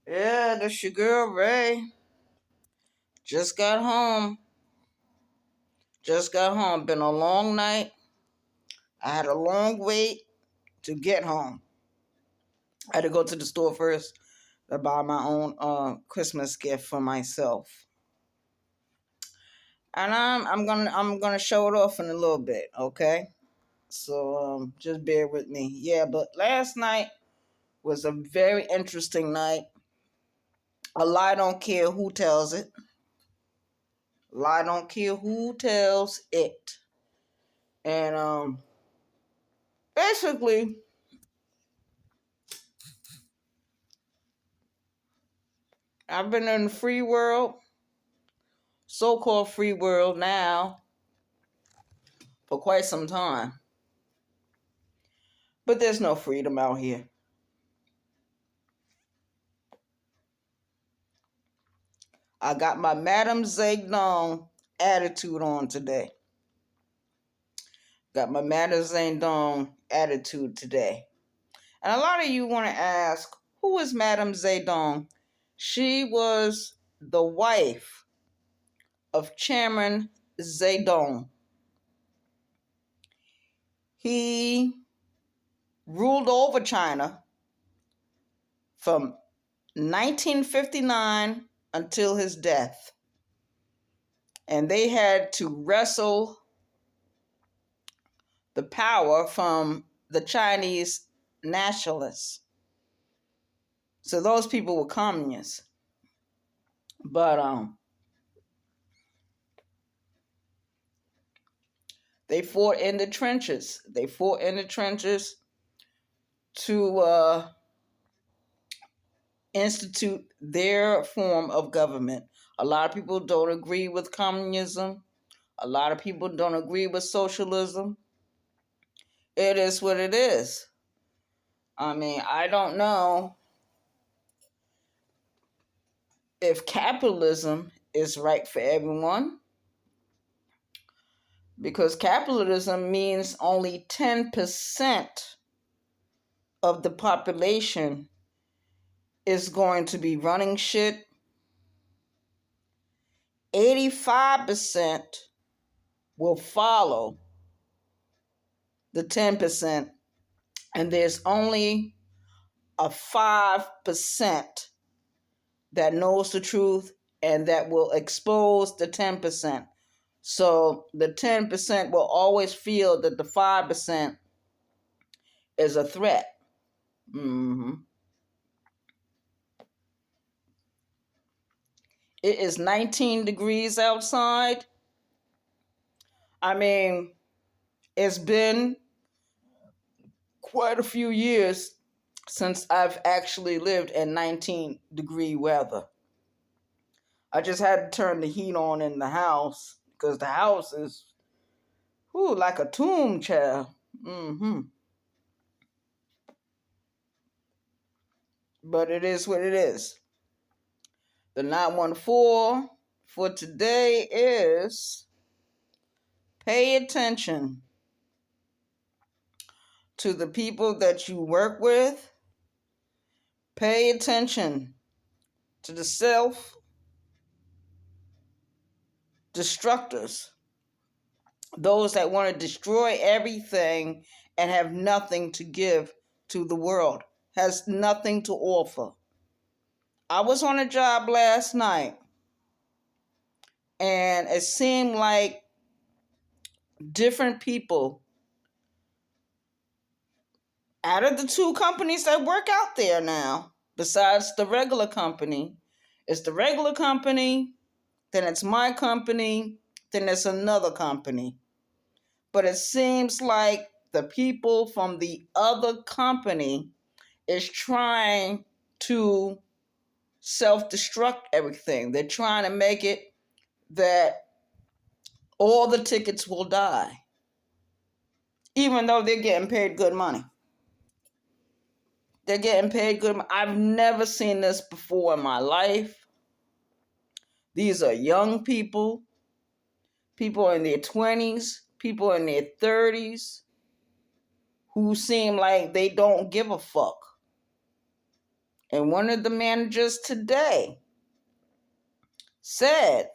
Yeah, that's your girl, Ray. Just got home. Just got home. Been a long night. I had a long wait to get home. I had to go to the store first to buy my own Christmas gift for myself. And I'm gonna show it off in a little bit, okay? So just bear with me. Yeah, but last night was a very interesting night. A lie don't care who tells it. Lie don't care who tells it. And basically, I've been in the free world, so-called free world now, for quite some time. But there's no freedom out here. I got my Madame Zedong attitude on today. Got my Madame Zedong attitude today. And a lot of you want to ask, who is Madame Zedong? She was the wife of Chairman Zedong. He ruled over China from 1959 until his death. And they had to wrestle the power from the Chinese nationalists. So those people were communists. But they fought in the trenches. They fought in the trenches to institute their form of government. A lot of people don't agree with communism. A lot of people don't agree with socialism. It is what it is. I mean, I don't know if capitalism is right for everyone, because capitalism means only 10% of the population is going to be running shit. 85% will follow the 10%, and there's only a 5% that knows the truth and that will expose the 10%. So the 10% will always feel that the 5% is a threat. Mm-hmm. It is 19 degrees outside. I mean, it's been quite a few years since I've actually lived in 19-degree weather. I just had to turn the heat on in the house because the house is like a tomb, child. Mm-hmm. But it is what it is. The 914 for today is pay attention to the people that you work with. Pay attention to the self-destructors, those that want to destroy everything and have nothing to give to the world, has nothing to offer. I was on a job last night, and it seemed like different people out of the two companies that work out there now, besides the regular company, it's the regular company, then it's my company, then it's another company. But it seems like the people from the other company is trying to self-destruct everything. They're trying to make it that all the tickets will die, even though they're getting paid good money. They're getting paid good money. I've never seen this before in my life. These are young people, people in their 20s, people in their 30s, who seem like they don't give a fuck. And one of the managers today said,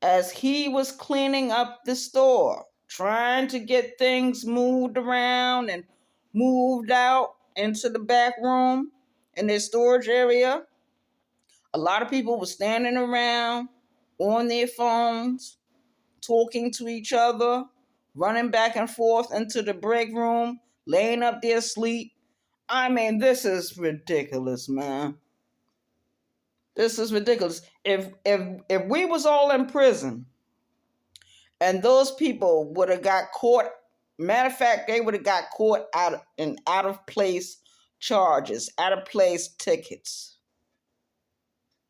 as he was cleaning up the store, trying to get things moved around and moved out into the back room in their storage area, a lot of people were standing around on their phones, talking to each other, running back and forth into the break room, laying up there asleep. I mean, this is ridiculous, man. This is ridiculous. If we was all in prison and those people would have got caught, matter of fact, they would have got caught out of place charges, out of place tickets.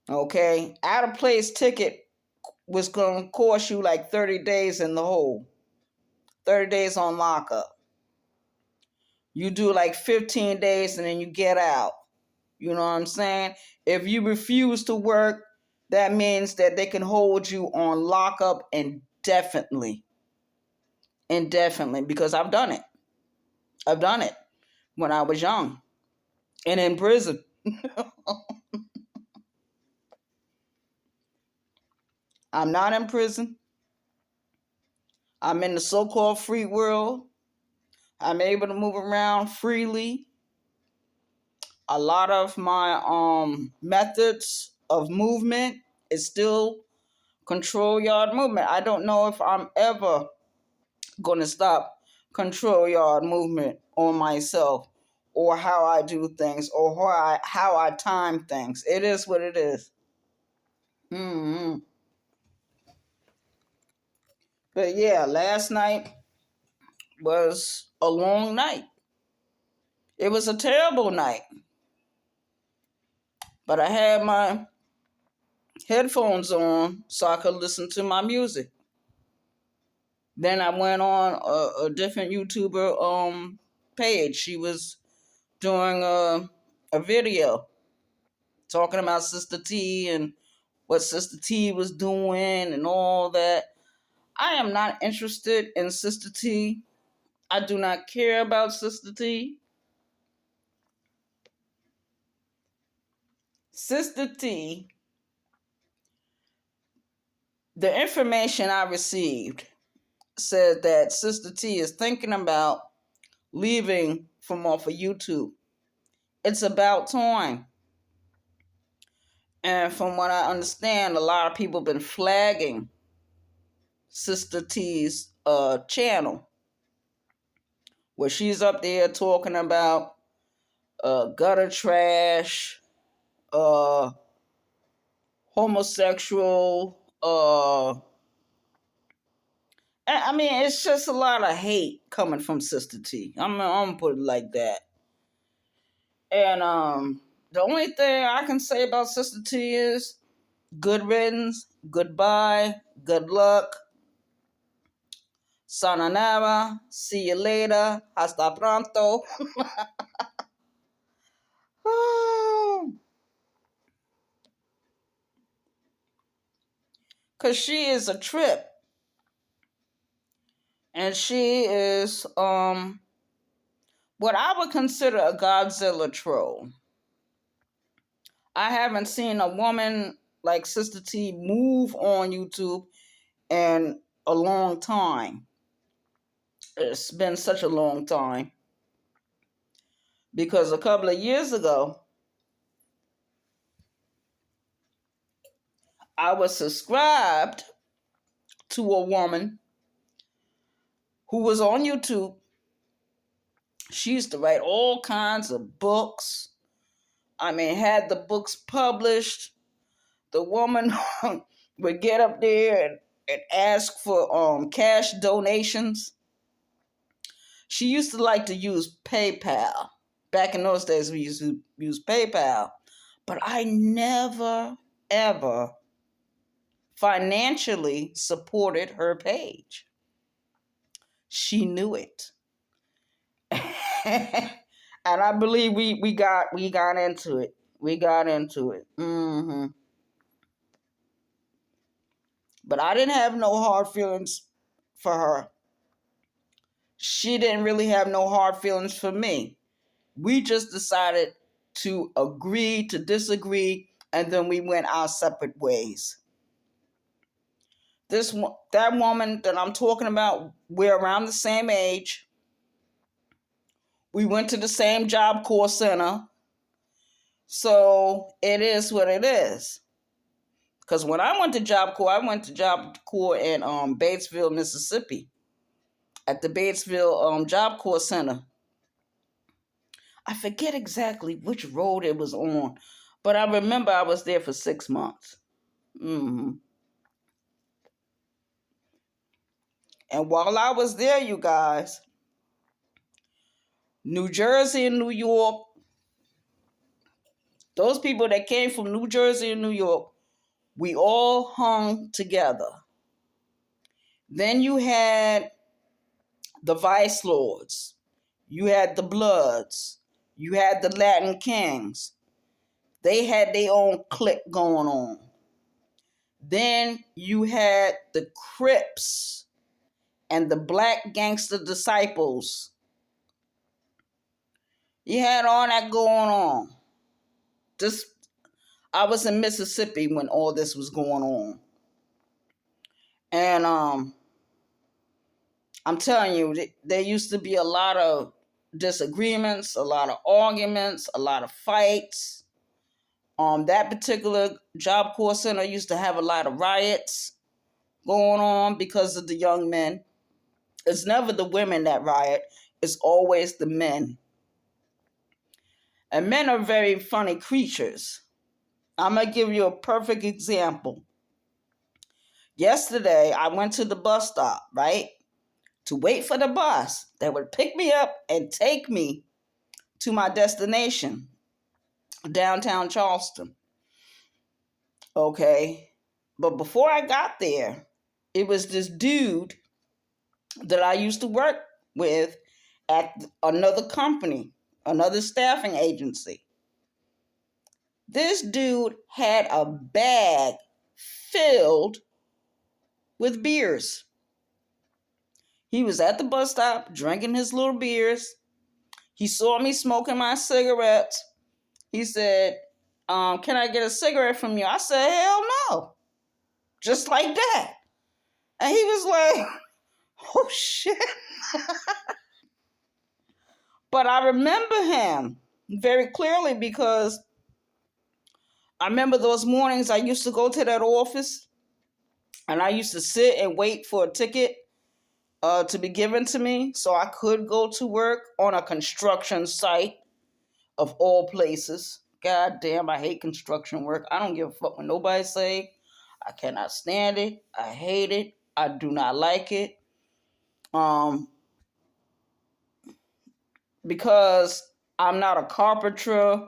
Okay? Out of place ticket was going to cost you like 30 days in the hole. 30 days on lockup. You do like 15 days and then you get out. You know what I'm saying? If you refuse to work, that means that they can hold you on lockup indefinitely. Indefinitely, because I've done it. I've done it when I was young and in prison. I'm not in prison. I'm in the so-called free world. I'm able to move around freely. A lot of my methods of movement is still control yard movement. I don't know if I'm ever going to stop control yard movement on myself or how I do things or how I time things. It is what it is. Mm-hmm. But yeah, last night was a long night. It was a terrible night. But I had my headphones on so I could listen to my music. Then I went on a different YouTuber page. She was doing a video talking about Sister T and what Sister T was doing and all that. I am not interested in Sister T. I do not care about Sister T. Sister T, the information I received said that Sister T is thinking about leaving from off of YouTube. It's about time. And from what I understand, a lot of people have been flagging Sister T's channel, where she's up there talking about gutter trash, homosexual. I mean, it's just a lot of hate coming from Sister T. I'm gonna put it like that. And the only thing I can say about Sister T is good riddance, goodbye, good luck, sayonara, see you later, hasta pronto. Because she is a trip. And she is what I would consider a Godzilla troll. I haven't seen a woman like Sister T move on YouTube in a long time. It's been such a long time. Because a couple of years ago, I was subscribed to a woman who was on YouTube. She used to write all kinds of books. I mean, had the books published. The woman would get up there and ask for cash donations. She used to like to use PayPal. Back in those days, we used to use PayPal. But I never, ever financially supported her page. She knew it. And I believe we got into it. We got into it. Mm-hmm. But I didn't have no hard feelings for her. She didn't really have no hard feelings for me. We just decided to agree to disagree, and then we went our separate ways. That woman that I'm talking about, we're around the same age. We went to the same Job Corps Center. So it is what it is. Because when I went to Job Corps in Batesville, Mississippi, at the Batesville Job Corps Center. I forget exactly which road it was on, but I remember I was there for 6 months. Mm-hmm. And while I was there, you guys, New Jersey and New York, those people that came from New Jersey and New York, we all hung together. Then you had the Vice Lords, you had the Bloods, you had the Latin Kings. They had their own clique going on. Then you had the Crips and the Black Gangster Disciples. You had all that going on. I was in Mississippi when all this was going on. And I'm telling you, there used to be a lot of disagreements, a lot of arguments, a lot of fights. That particular Job Corps Center used to have a lot of riots going on because of the young men. It's never the women that riot. It's always the men. And men are very funny creatures. I'm going to give you a perfect example. Yesterday, I went to the bus stop, right? To wait for the bus that would pick me up and take me to my destination, downtown Charleston. Okay. But before I got there, it was this dude that I used to work with at another company, another staffing agency. This dude had a bag filled with beers. He was at the bus stop drinking his little beers. He saw me smoking my cigarettes. He said, can I get a cigarette from you? I said, hell no. Just like that. And he was like, oh shit. But I remember him very clearly because I remember those mornings I used to go to that office and I used to sit and wait for a ticket to be given to me so I could go to work on a construction site of all places. God damn, I hate construction work. I don't give a fuck what nobody say. I cannot stand it. I hate it. I do not like it. Because I'm not a carpenter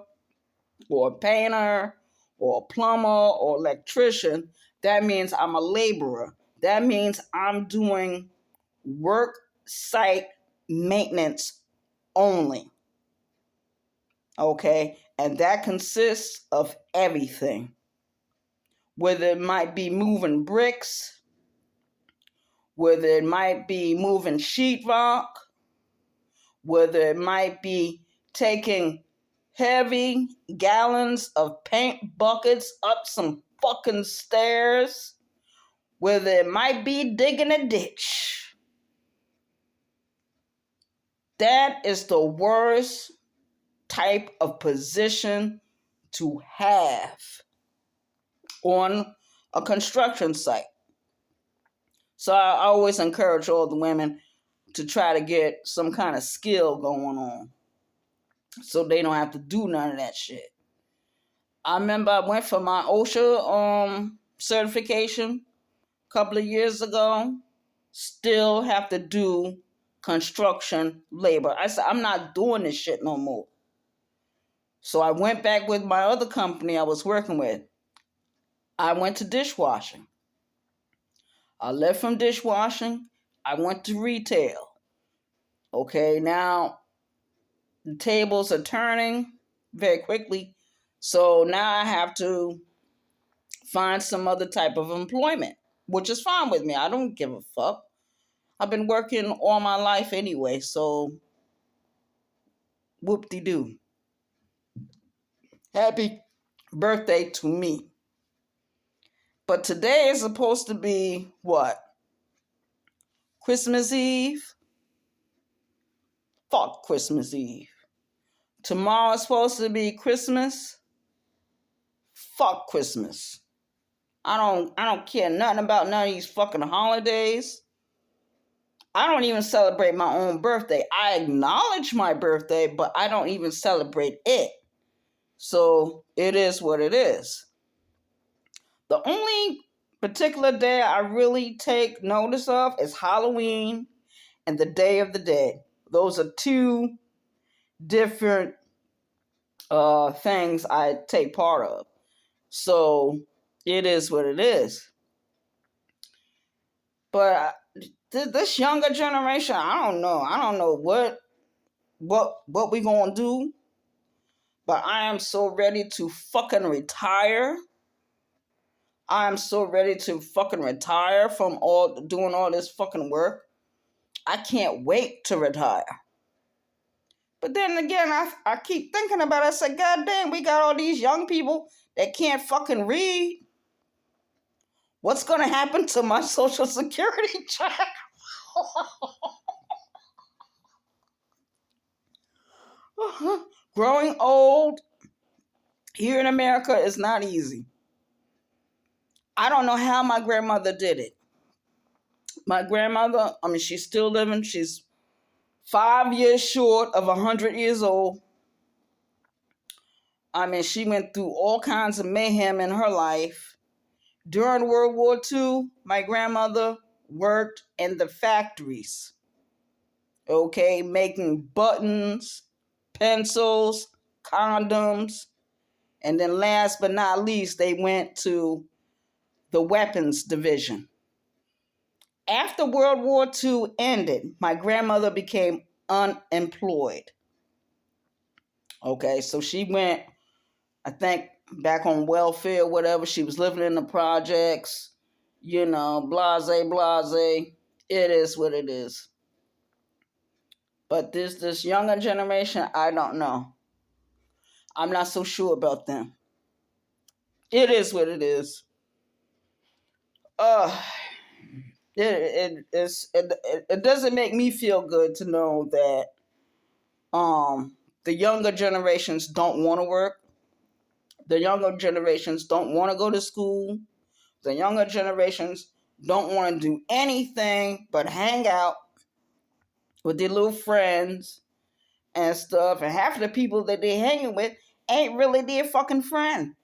or a painter or a plumber or electrician, that means I'm a laborer. That means I'm doing work site maintenance only. Okay? And that consists of everything. Whether it might be moving bricks, whether it might be moving sheetrock, whether it might be taking heavy gallons of paint buckets up some fucking stairs, whether it might be digging a ditch. That is the worst type of position to have on a construction site. So I always encourage all the women to try to get some kind of skill going on so they don't have to do none of that shit. I remember I went for my OSHA certification a couple of years ago. Still have to do construction labor. I said, I'm not doing this shit no more. So I went back with my other company I was working with. I went to dishwashing. I left from dishwashing. I went to retail. Okay, now the tables are turning very quickly. So now I have to find some other type of employment, which is fine with me. I don't give a fuck. I've been working all my life anyway, so whoop-de-doo. happy birthday to me. But today is supposed to be what? Christmas Eve? Fuck Christmas Eve. Tomorrow is supposed to be Christmas? Fuck Christmas. I don't care nothing about none of these fucking holidays. I don't even celebrate my own birthday. I acknowledge my birthday, but I don't even celebrate it. So it is what it is. The only particular day I really take notice of is Halloween and the Day of the Dead. Those are two different things I take part of. So it is what it is. But this younger generation, I don't know. I don't know what we gonna do. But I am so ready to fucking retire. I am so ready to fucking retire from doing all this fucking work. I can't wait to retire. But then again, I keep thinking about it. I say, God damn, we got all these young people that can't fucking read. What's going to happen to my Social Security check? Growing old here in America is not easy. I don't know how my grandmother did it. My grandmother, she's still living. She's 5 years short of 100 years old. She went through all kinds of mayhem in her life. During World War II, my grandmother worked in the factories. Okay, making buttons, pencils, condoms, and then last but not least, they went to the weapons division. After World War II ended, my grandmother became unemployed. Okay, so she went, I think, back on welfare, whatever. She was living in the projects, blase, blase. It is what it is. But this younger generation, I don't know. I'm not so sure about them. It is what it is. It doesn't make me feel good to know that the younger generations don't want to work. The younger generations don't want to go to school. The younger generations don't want to do anything but hang out with their little friends and stuff. And half of the people that they're hanging with ain't really their fucking friend.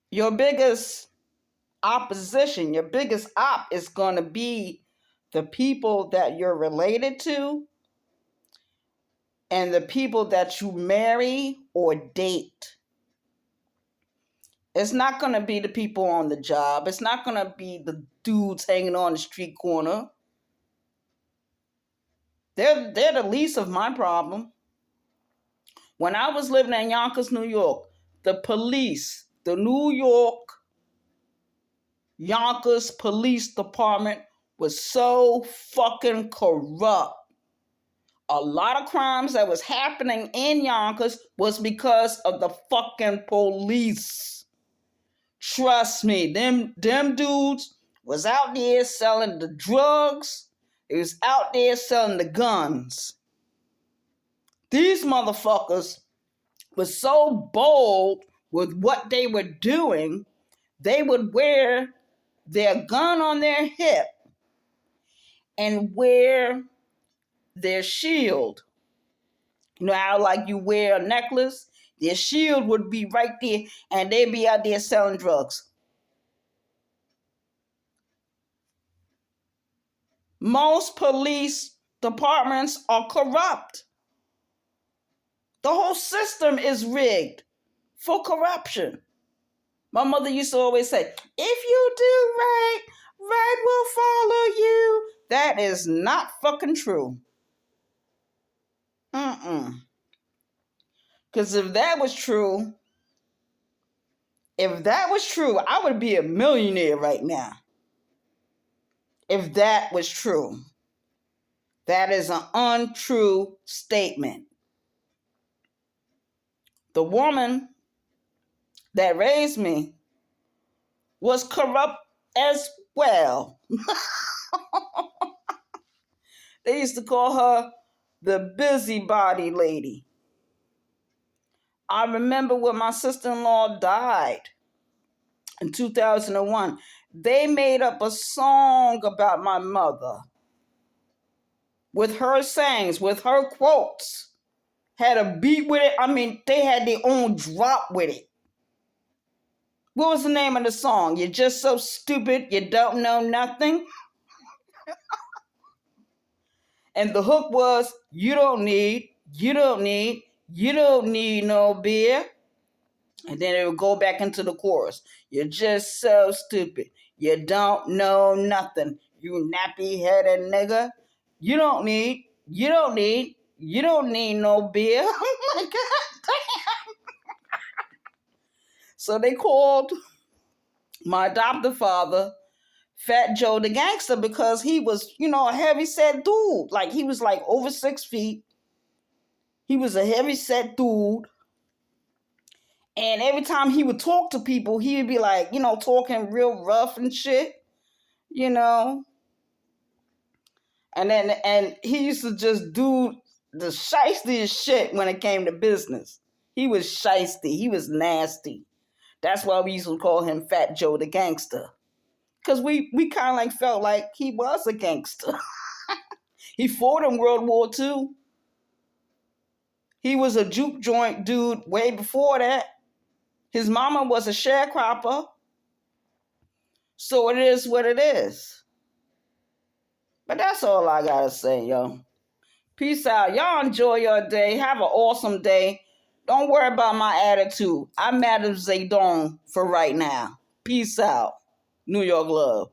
Your biggest opposition, your biggest op is going to be the people that you're related to and the people that you marry or date. It's not going to be the people on the job. It's not going to be the dudes hanging on the street corner. They're the least of my problem. When I was living in Yonkers, New York, the police, the New York Yonkers Police Department was so fucking corrupt. A lot of crimes that was happening in Yonkers was because of the fucking police. Trust me, them dudes was out there selling the drugs. They was out there selling the guns. These motherfuckers were so bold with what they were doing, they would wear their gun on their hip and wear their shield. You know how like you wear a necklace? Their shield would be right there and they'd be out there selling drugs. Most police departments are corrupt. The whole system is rigged for corruption. My mother used to always say, if you do right, right will follow you. That is not fucking true. Because if that was true, I would be a millionaire right now. If that was true. That is an untrue statement. The woman that raised me was corrupt as well. They used to call her the busybody lady. I remember when my sister-in-law died in 2001, they made up a song about my mother with her sayings, with her quotes. Had a beat with it. I mean, they had their own drop with it. What was the name of the song? You're just so stupid, you don't know nothing. And the hook was, you don't need no beer. And then it would go back into the chorus. You're just so stupid. You don't know nothing. You nappy-headed nigga. You don't need no beer. Oh my God, damn. So they called my adoptive father Fat Joe the Gangster because he was, a heavy-set dude. Like, he was like over 6 feet. He was a heavy-set dude. And every time he would talk to people, he would be like, talking real rough and shit, And he used to just do the shystest shit when it came to business. He was shysty. He was nasty. That's why we used to call him Fat Joe the Gangster. Because we kind of like felt like he was a gangster. He fought in World War II. He was a juke joint dude way before that. His mama was a sharecropper. So it is what it is. But that's all I gotta say, yo. Peace out. Y'all enjoy your day. Have an awesome day. Don't worry about my attitude. I'm Madame Zedong for right now. Peace out. New York love.